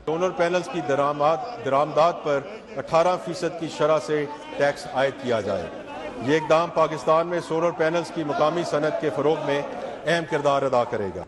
Solar panels की दरामदात पर 18% की शरह से टैक्स आयद किया जाए। ये इकदाम पाकिस्तान में सोलर पैनल्स की मकामी सनत के फरोग में अहम किरदार अदा करेगा।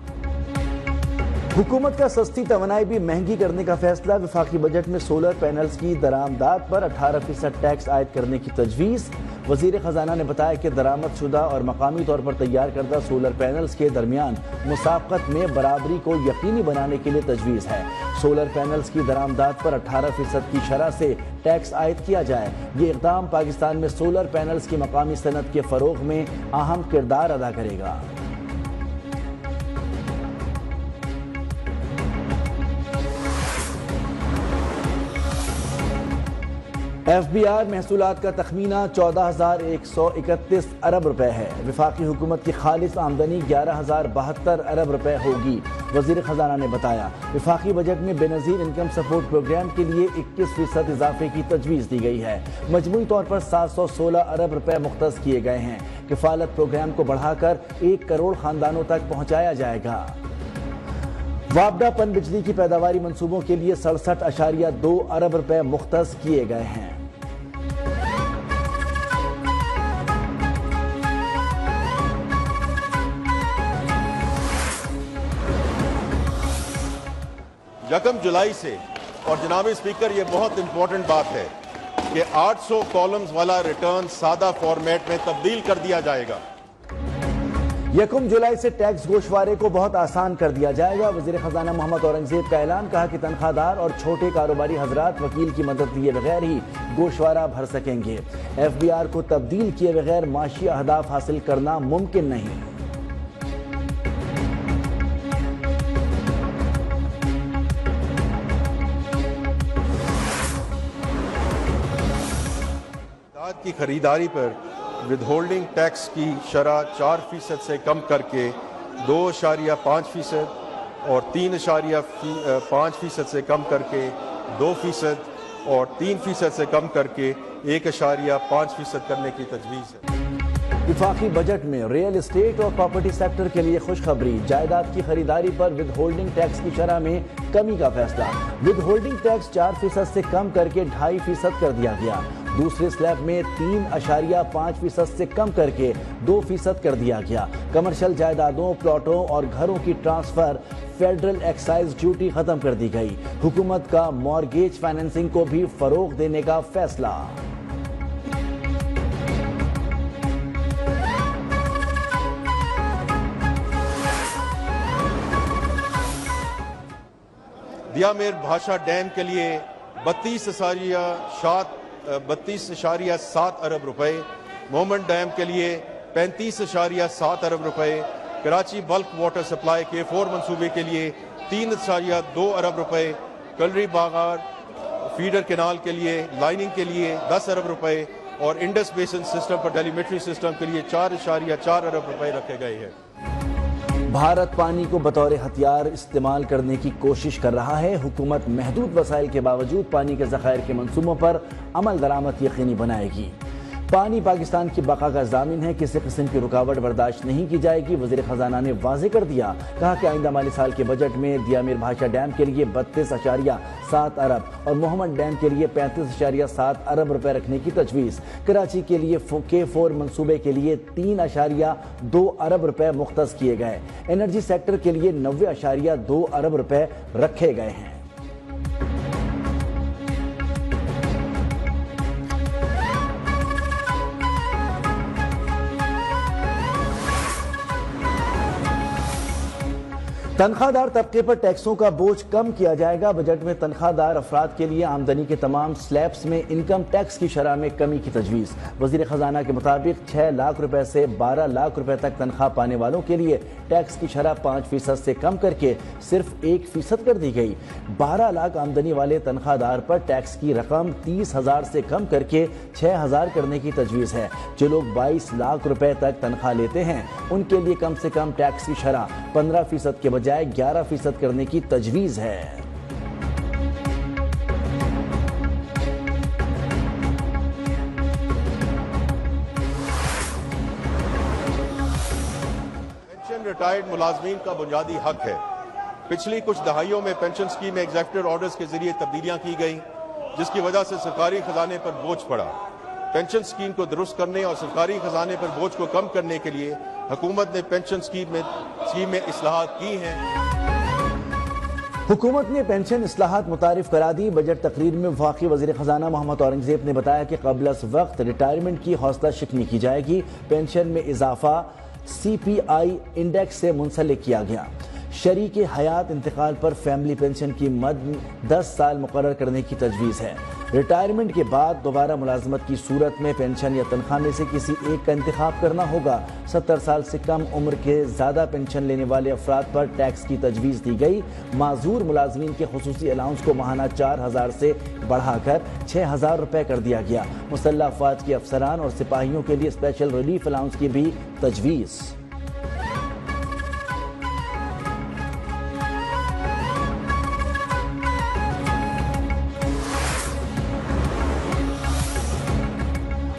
हुकूमत का सस्ती तवानाई भी महंगी करने का फैसला। वफाकी बजट में सोलर पैनल्स की दरामदात पर 18% टैक्स आयद करने की तजवीज़। वजीर खजाना ने बताया कि दरामद शुदा और मकामी तौर पर तैयार करदा सोलर पैनल्स के दरमियान मुसाफकत में बराबरी को यकीनी बनाने के लिए तजवीज़ है। सोलर पैनल्स की दरामदात पर 18% की शरह से टैक्स आयद किया जाए। ये इक़दाम पाकिस्तान में सोलर पैनल्स की मकामी सनत के फ़रोग में अहम किरदार अदा करेगा। FBR महसूलात का तखमीना 14,131 अरब रुपए है। वफाकी हुकूमत की खालिस आमदनी 11,072 अरब रुपए होगी। वजीर खजाना ने बताया वफाकी बजट में बेनज़ीर इनकम सपोर्ट प्रोग्राम के लिए 21% इजाफे की तजवीज़ दी गई है। मजमूई तौर पर 716 अरब रुपए मुख्तस किए गए हैं। किफालत प्रोग्राम को बढ़ाकर 1 करोड़ खानदानों तक पहुँचाया जाएगा। वापडा पन बिजली की पैदावारी मंसूबों के लिए 67.2 अरब रुपए मुख्तस किए गए हैं। यकम जुलाई से, और जनाब स्पीकर ये बहुत इंपॉर्टेंट बात है कि 800 कॉलम्स वाला रिटर्न सादा फॉर्मेट में तब्दील कर दिया जाएगा। यकम जुलाई से टैक्स गोशवारे को बहुत आसान कर दिया जाएगा। वजीर खजाना मोहम्मद औरंगजेब का ऐलान। कहा कि तनख्वाहदार और छोटे कारोबारी हजरात वकील की मदद लिए बगैर ही गोशवारा भर सकेंगे। FBR को तब्दील किए बगैर माशी अहदाफ हासिल करना मुमकिन नहीं। की खरीदारी पर विदहोल्डिंग टैक्स की शरह 4% से कम करके 2.5% और 3.5% से कम करके 2% और 3% से कम करके 1.5% करने की तजवीज़ है। वफाकी बजट में रियल एस्टेट और प्रॉपर्टी सेक्टर के लिए खुशखबरी। जायदाद की खरीदारी पर विदहोल्डिंग टैक्स की शरह में कमी का फैसला। विदहोल्डिंग टैक्स 4% से कम करके 2.5% कर दिया गया। दूसरे स्लैब में 3.5% से कम करके 2% कर दिया गया। कमर्शियल जायदादों, प्लॉटों और घरों की ट्रांसफर फेडरल एक्साइज ड्यूटी खत्म कर दी गई। हुकूमत का मॉर्गेज फाइनेंसिंग को भी फरोग देने का फैसला। दियामेर भाषा डैम के लिए 32.7 अरब रुपए, मोहम्मद डैम के लिए 35.7 अरब रुपए, Karachi bulk water supply K4 मंसूबे के लिए 3.2 अरब रुपए, कलरी बागार फीडर केनाल के लिए लाइनिंग के लिए 10 अरब रुपए और इंडस बेसिन सिस्टम पर टेलीमेट्री सिस्टम के लिए 4.4 अरब रुपए रखे गए हैं। भारत पानी को बतौर हथियार इस्तेमाल करने की कोशिश कर रहा है। हुकूमत महदूद वसाइल के बावजूद पानी के ज़खायर के मंसूबों पर अमल दरामद यकीनी बनाएगी। पानी पाकिस्तान की बका का ज़ामिन है। किसी किस्म की रुकावट बर्दाश्त नहीं की जाएगी। वज़ीर ख़जाना ने वाज़े कर दिया। कहा कि आइंदा माली साल के बजट में दियामेर भाषा डैम के लिए 32.7 अरब और मोहम्मद डैम के लिए 35.7 अरब रुपए रखने की तजवीज़। कराची के लिए K4 मंसूबे के लिए 3.2 अरब रुपए मुख्तस किए गए। एनर्जी सेक्टर के लिए 90.2 अरब रुपए रखे गए हैं। तनख्वाहदार तबके पर टैक्सों का बोझ कम किया जाएगा। बजट में तनख्वाहदार अफराद के लिए आमदनी के तमाम स्लैब्स में इनकम टैक्स की शरह में कमी की तजवीज़। वज़ीर ख़जाना के मुताबिक 6 लाख रुपए से 12 लाख रुपए तक तनख्वाह पाने वालों के लिए टैक्स की शरह 5% से कम करके सिर्फ 1% कर दी गई। 12 लाख आमदनी वाले तनख्वाहदार पर टैक्स की रकम 30,000 से कम करके 6,000 करने की तजवीज़ है। जो लोग 22 लाख रुपए तक तनख्वाह लेते हैं उनके लिए कम से कम टैक्स की शरह 15% के बजाय 11% करने की तजवीज़ है। पेंशन रिटायर्ड मुलाजमीन का बुनियादी हक है। पिछली कुछ दहाइयों में पेंशन स्कीम में एग्जीक्यूटिव ऑर्डर्स के जरिए तब्दीलियां की गई, जिसकी वजह से सरकारी खजाने पर बोझ पड़ा। पेंशन स्कीम को दुरुस्त करने और सरकारी खजाने पर बोझ को कम करने के लिए हुकूमत ने पेंशन स्कीम में इस्लाहात की हैं। हुकूमत ने पेंशन इस्लाहात मुतारिफ करा दी। बजट तकरीर में वफाकी वज़ीर ख़जाना मोहम्मद औरंगज़ेब ने बताया कि क़ब्ल वक्त रिटायरमेंट की हौसला शिकनी की जाएगी। पेंशन में इजाफा CPI इंडेक्स से मुंसलिक किया गया। शरीक हयात इंतकाल पर फैमिली पेंशन की मद 10 साल मुकर्रर करने की तजवीज़ है। रिटायरमेंट के बाद दोबारा मुलाजमत की सूरत में पेंशन या तनख्वाह में से किसी एक का इंतखाब करना होगा। 70 साल से कम उम्र के ज़्यादा पेंशन लेने वाले अफराद पर टैक्स की तजवीज़ दी गई। माजूर मुलाजमीन के खुसूसी अलाउंस को माहाना 4000 से बढ़ाकर 6000 रुपये कर दिया गया। मुसल्लह अफवाज के अफसरान और सिपाहियों के लिए स्पेशल रिलीफ अलाउंस की भी तजवीज़।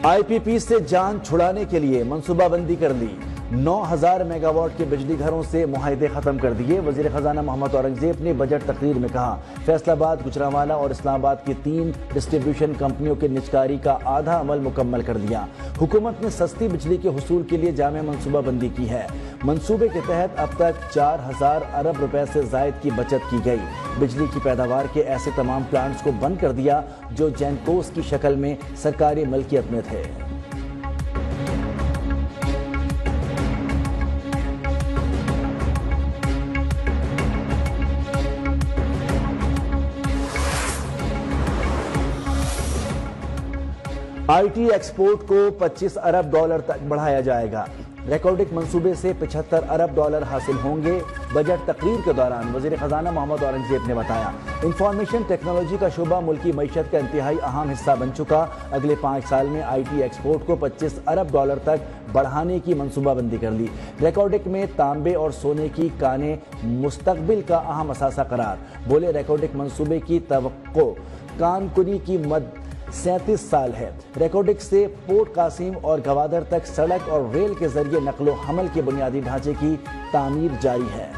IPP से जान छुड़ाने के लिए मनसूबाबंदी कर ली। 9000 मेगावाट के बिजली घरों से मुआहदे खत्म कर दिए। वज़ीर ख़जाना मोहम्मद औरंगज़ेब ने बजट तकरीर में कहा, फैसलाबाद, गुजरांवाला और इस्लामाबाद की 3 डिस्ट्रीब्यूशन कंपनियों के निजकारी का आधा अमल मुकम्मल कर दिया। हुकूमत ने सस्ती बिजली के हुसूल के लिए जामे मनसूबाबंदी की है। मनसूबे के तहत अब तक 4000 अरब रुपए से जायद की बचत की गई। बिजली की पैदावार के ऐसे तमाम प्लांट्स को बंद कर दिया जो जैनकोस की शक्ल में सरकारी मलकियत में थे। IT एक्सपोर्ट को 25 अरब डॉलर तक बढ़ाया जाएगा। रिकॉर्डिक मंसूबे से 75 अरब डॉलर हासिल होंगे। बजट तकरीर के दौरान वज़ीर ख़जाना मोहम्मद औरंगज़ेब ने बताया, इंफॉर्मेशन टेक्नोलॉजी का शोबा मुल्की मईशत का इंतहाई अहम हिस्सा बन चुका। अगले 5 साल में IT एक्सपोर्ट को 25 अरब डॉलर तक बढ़ाने की मनसूबाबंदी कर ली। रिकॉर्डिक में तांबे और सोने की कानें मुस्तकबिल का अहम असासा करार। बोले, रिकॉर्डिक मंसूबे की तवक्को कानकुनी की मद 37 साल है। रिकॉर्डिक से पोर्ट कासिम और गवादर तक सड़क और रेल के जरिए नकलो हमल के बुनियादी ढांचे की तामीर जारी है।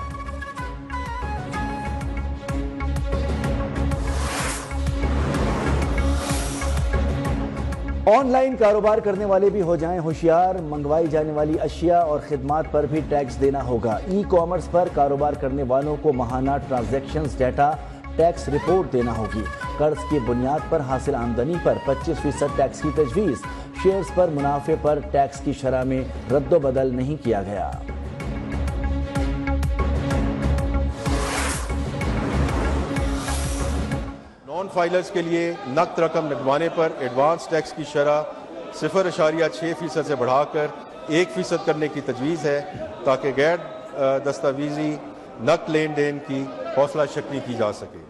ऑनलाइन कारोबार करने वाले भी हो जाएं होशियार। मंगवाई जाने वाली अशिया और खिदमात पर भी टैक्स देना होगा। ई-कॉमर्स पर कारोबार करने वालों को माहाना ट्रांजैक्शंस डाटा टैक्स रिपोर्ट देना होगी। कर्ज की बुनियाद पर हासिल आमदनी पर 25% टैक्स की तजवीज़। शेयर्स पर मुनाफे पर टैक्स की शरह में रद्दोबदल नहीं किया गया। नॉन फाइलर्स के लिए नकद रकम लगवाने पर एडवांस टैक्स की शरह 0.6% से बढ़ाकर 1% करने की तजवीज़ है, ताकि गैर दस्तावेजी नकद लेन देन की हौसला शक्ति की जा सके।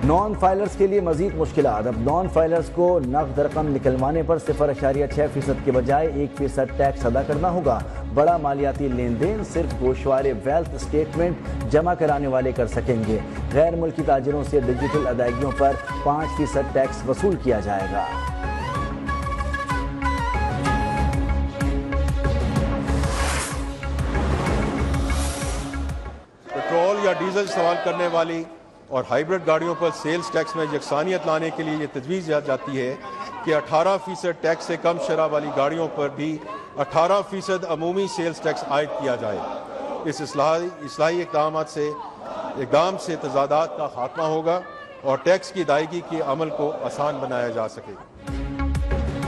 नॉन फाइलर्स के लिए मजीद मुश्किलात। अब नॉन फाइलर्स को नकद रकम निकलवाने पर 0.6% के बजाय 1% टैक्स अदा करना होगा। बड़ा मालियाती लेन देन सिर्फ गोशवारे वेल्थ स्टेटमेंट जमा कराने वाले कर सकेंगे। गैर मुल्की ताजिरों से डिजिटल अदायगियों पर 5% टैक्स वसूल किया जाएगा। पेट्रोल या डीजल इस्तेमाल करने वाली और हाइब्रिड गाड़ियों पर सेल्स टैक्स में यकसानियत लाने के लिए ये तजवीज़ जाती है कि 18% टैक्स से कम शरह वाली गाड़ियों पर भी 18% अमूमी सेल्स टैक्स आयद किया जाए। इस इस्लाही इक़दाम से तजादात का खात्मा होगा और टैक्स की अदायगी के अमल को आसान बनाया जा सकेगा।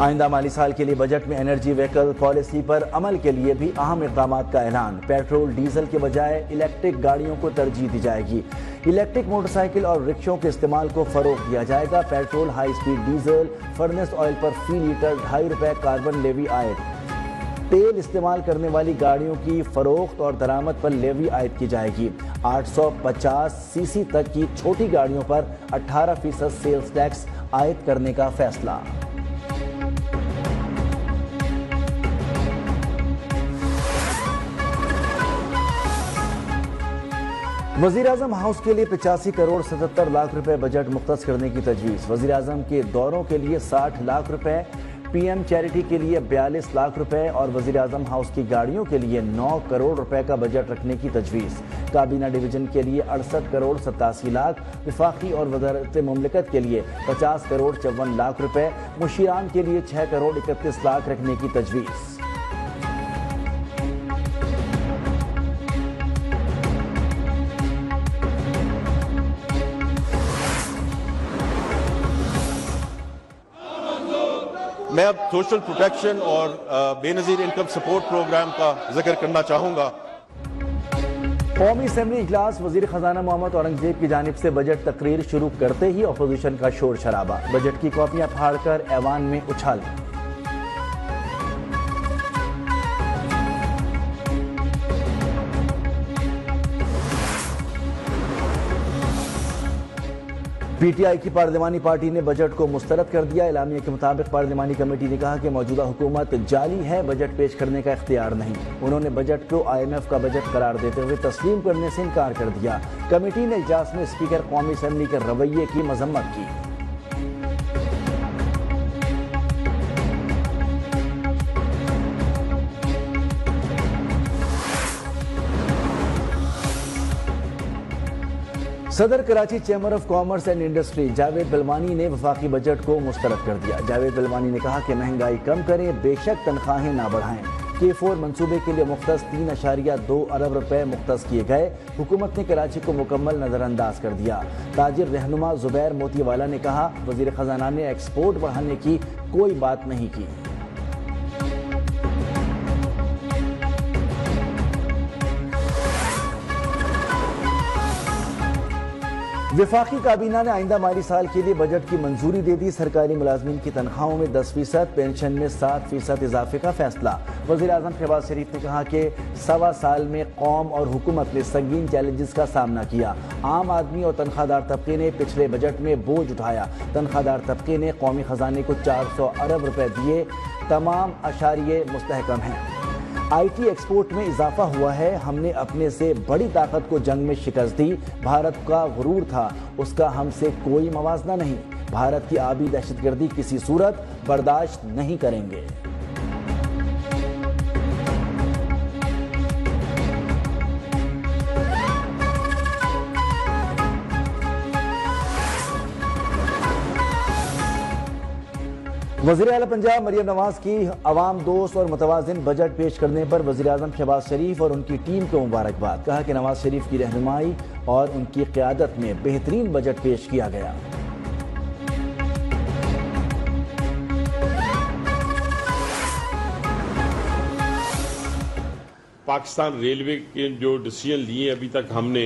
आइंदा माली साल के लिए बजट में एनर्जी व्हीकल पॉलिसी पर अमल के लिए भी अहम इक़दामात का ऐलान। पेट्रोल डीजल के बजाय इलेक्ट्रिक गाड़ियों को तरजीह दी जाएगी। इलेक्ट्रिक मोटरसाइकिल और रिक्शों के इस्तेमाल को फरोग दिया जाएगा। Petrol, high speed diesel, furnace oil पर फी लीटर 2.5 रुपये कार्बन लेवी आयद। तेल इस्तेमाल करने वाली गाड़ियों की फरोख्त और दरामद पर लेवी आयद की जाएगी। 850 सीसी तक की छोटी गाड़ियों पर 18% सेल्स टैक्स आयद करने का फैसला। वज़ीर-ए-आज़म हाउस के लिए 85 करोड़ 77 लाख रुपए बजट मुख्तस करने की तजवीज़। वज़ीर-ए-आज़म के दौरों के लिए 60 लाख रुपए, पीएम चैरिटी के लिए 42 लाख रुपए और वजीर आजम हाउस की गाड़ियों के लिए 9 करोड़ रुपए का बजट रखने की तजवीज़। काबीना डिवीजन के लिए 68 करोड़ 87 लाख, विफाकी और वज़ारत मुमलिकत के लिए 50 करोड़ 54 लाख रुपए, मुशीरान के लिए 6 करोड़ 31 लाख रखने की तजवीज़। मैं अब सोशल प्रोटेक्शन और बेनज़ीर इनकम सपोर्ट प्रोग्राम का जिक्र करना चाहूँगा। कौमी असम्बली इजलास, वजीर खजाना मोहम्मद औरंगजेब की जानिब से बजट तकरीर शुरू करते ही अपोजिशन का शोर शराबा, बजट की कॉपियां फाड़कर ऐवान में उछाल। पीटीआई की पार्लिमानी पार्टी ने बजट को मुस्तरद कर दिया। एलामिया के मुताबिक पार्लिमानी कमेटी ने कहा कि मौजूदा हुकूमत जाली है, बजट पेश करने का इख्तियार नहीं। उन्होंने बजट को IMF का बजट करार देते हुए तस्लीम करने से इनकार कर दिया। कमेटी ने इजलास में स्पीकर कौमी असम्बली के रवैये की मजम्मत की। सदर Karachi chamber of commerce and industry Javed Bilwani ने वफाकी बजट को मुस्तरद कर दिया। जावेद बिलवानी ने कहा कि महंगाई कम करें, बेशक तनख्वाहें ना बढ़ाएं। K4 मंसूबे के लिए मुख्तस 3.2 अरब रुपए मुख्तस किए गए। हुकूमत ने कराची को मुकम्मल नजरअंदाज कर दिया। ताजिर रहनुमा जुबैर मोतीवाला ने कहा, वजीर खजाना ने एक्सपोर्ट बढ़ाने की कोई बात नहीं की। विफाकी काबीना ने आइंदा माली साल के लिए बजट की मंजूरी दे दी। सरकारी मुलाजमीन की तनख्वाहों में 10%, पेंशन में 7% इजाफे का फैसला। वज़ीर आज़म शहबाज शरीफ ने कहा कि 1.25 साल में कौम और हुकूमत ने संगीन चैलेंजेस का सामना किया। आम आदमी और तनख्वाहदार तबके ने पिछले बजट में बोझ उठाया। तनख्वाहदार तबके ने कौमी खजाने को 400 अरब रुपए दिए। तमाम अशारिये मुस्तहकम हैं। IT एक्सपोर्ट में इजाफा हुआ है। हमने अपने से बड़ी ताकत को जंग में शिकस्त दी। भारत का गुरूर था, उसका हमसे कोई मवाजना नहीं। भारत की आबी दहशतगर्दी किसी सूरत बर्दाश्त नहीं करेंगे। वज़ीर आला पंजाब मरियम नवाज की अवाम दोस्त और मुतवाज़िन बजट पेश करने पर वज़ीर आज़म शहबाज शरीफ और उनकी टीम को मुबारकबाद। कहा कि नवाज शरीफ की रहनुमाई और उनकी क़यादत में बेहतरीन बजट पेश किया गया। पाकिस्तान रेलवे के जो डिसीजन लिए अभी तक हमने,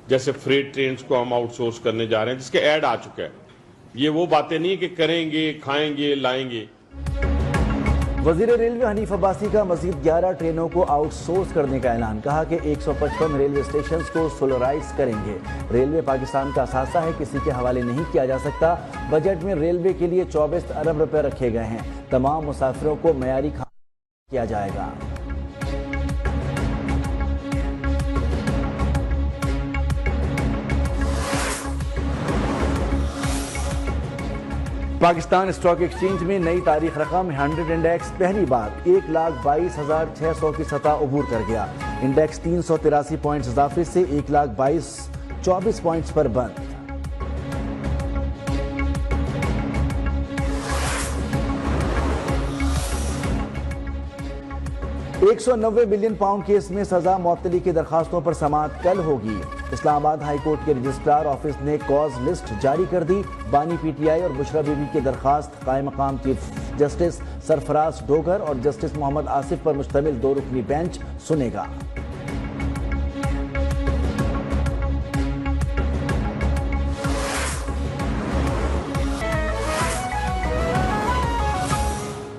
जैसे फ्रेट ट्रेन को हम आउटसोर्स करने जा रहे हैं, जिसके ऐड आ चुका है। ये वो बातें नहीं है कि करेंगे, खाएंगे, लाएंगे। वजीर रेलवे हनीफ अब्बासी का मजीद 11 ट्रेनों को आउटसोर्स करने का ऐलान। कहा कि 155 रेलवे स्टेशन को सोलराइज करेंगे। रेलवे पाकिस्तान का असासा है, किसी के हवाले नहीं किया जा सकता। बजट में रेलवे के लिए 24 अरब रुपए रखे गए हैं। तमाम मुसाफिरों को मयारी खाना किया जाएगा। पाकिस्तान स्टॉक एक्सचेंज में नई तारीख रकम 100 इंडेक्स पहली बार 1,22,600 की सतह अबूर कर गया। इंडेक्स 383 पॉइंट्स इजाफे से 1,22,24 पॉइंट्स पर बंद। £190 बिलियन केस में सजा मुअत्तली की दरखास्तों पर समाअत कल होगी। इस्लामाबाद हाई कोर्ट के रजिस्ट्रार ऑफिस ने कॉज लिस्ट जारी कर दी। बानी PTI और बुशरा बीबी की दरखास्त कायम मकाम चीफ जस्टिस सरफराज डोगर और जस्टिस मोहम्मद आसिफ पर मुश्तमिल 2 रुकनी बेंच सुनेगा।